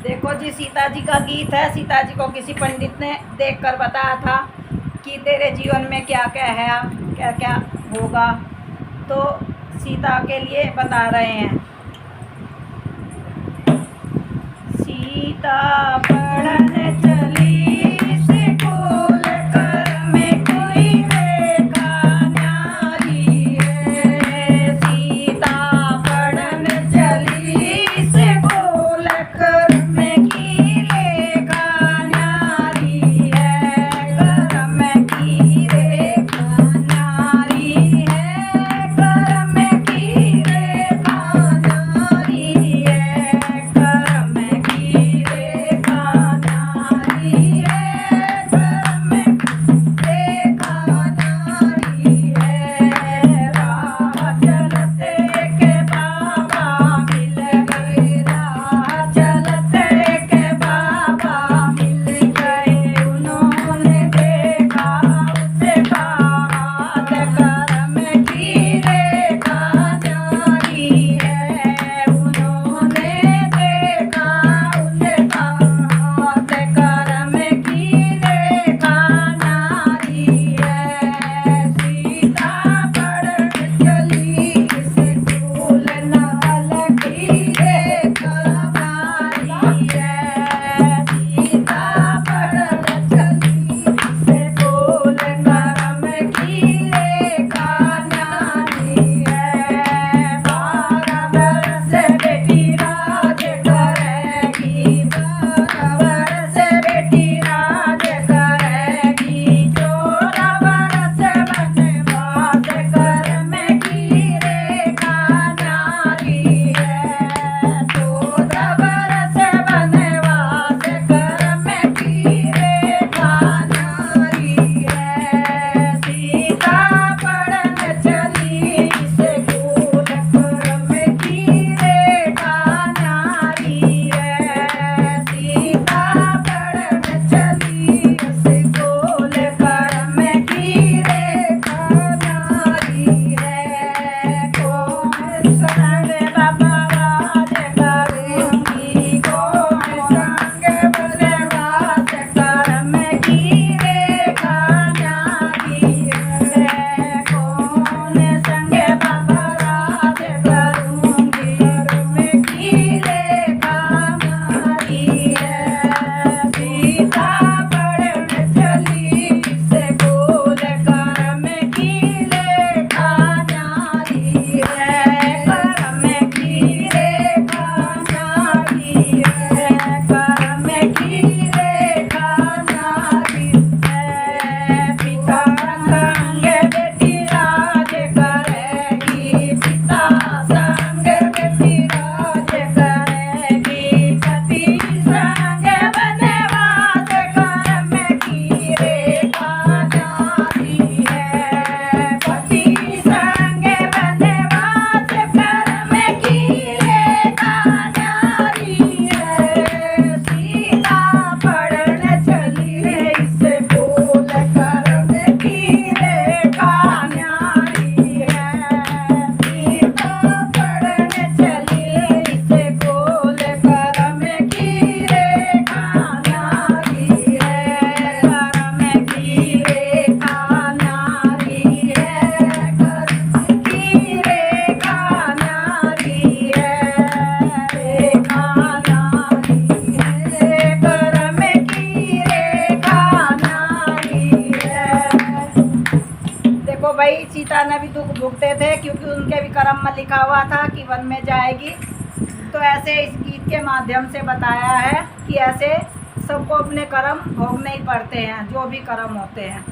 देखो जी, सीता जी का गीत है। सीता जी को किसी पंडित ने देखकर बताया था कि तेरे जीवन में क्या क्या है, क्या क्या होगा, तो सीता के लिए बता रहे हैं। सीता पढ़न चली स्कूल, घर में कोई देखा न्यारी है। सीता पढ़न चली स्कूल, घर में की रेखा न्यारी है। घर में की रेखा न्यारी है। घर में की रेखा न्यारी है। घर में की रेखा न्यारी है। घर में रेखा न्यारी है। राह चलते के बाबा मिल गए। राह चलते के बाबा मिल गए। उन्होंने देखा उसे कहा, घर में की रेखा न्यारी है। उन्होंने देखा उसे कहा, घर में की रेखा न्यारी है। सीता पढ़न चली स्कूल, नवल की रेखा न्यारी है। सीता पढ़न चली स्कूल, घर में की रेखा न्यारी है। 12 बरस बेटी राज करेगी। 12 बरस बेटी राज करेगी। 14 बरस वनवास, घर में की रेखा न्यारी है। 14 बरस वनवास, घर में की रेखा न्यारी है। सीता पढ़न चली स्कूल, घर में की रेखा न्यारी है। सीता पढ़न चली स्कूल, घर में की रेखा न्यारी है। कौन संग बाबा राज करेंगी। कौन संग बनवास, घर में की रेखा न्यारी है। कौन संग बाबा राज करूंगी, घर में की रेखा न्यारी है। सीता पढ़न चली स्कूल, घर में की रेखा न्यारी है। घर में की रेखा न्यारी है। घर में की रेखा न्यारी है। पिता संग बेटी राज करेगी। पिता संग बेटी राज करेगी। पति संग बनवास, घर में की रेखा न्यारी है। पति संग बनवास, घर में की रेखा न्यारी है। सीता पढ़न चली स्कूल, घर में की रेखा न्यारी है। सीता पढ़न चली स्कूल, घर में की रेखा न्यारी है। घर में की रेखा न्यारी है। घर में की रेखा न्यारी है। रेखा न्यारी है। घर में की रेखा न्यारी है। देखो भाई, सीता ने भी दुख भुगते थे क्योंकि उनके भी कर्म में लिखा हुआ था कि वन में जाएगी। तो ऐसे इस गीत के माध्यम से बताया है कि ऐसे सबको अपने कर्म भोगने ही पड़ते हैं, जो भी कर्म होते हैं।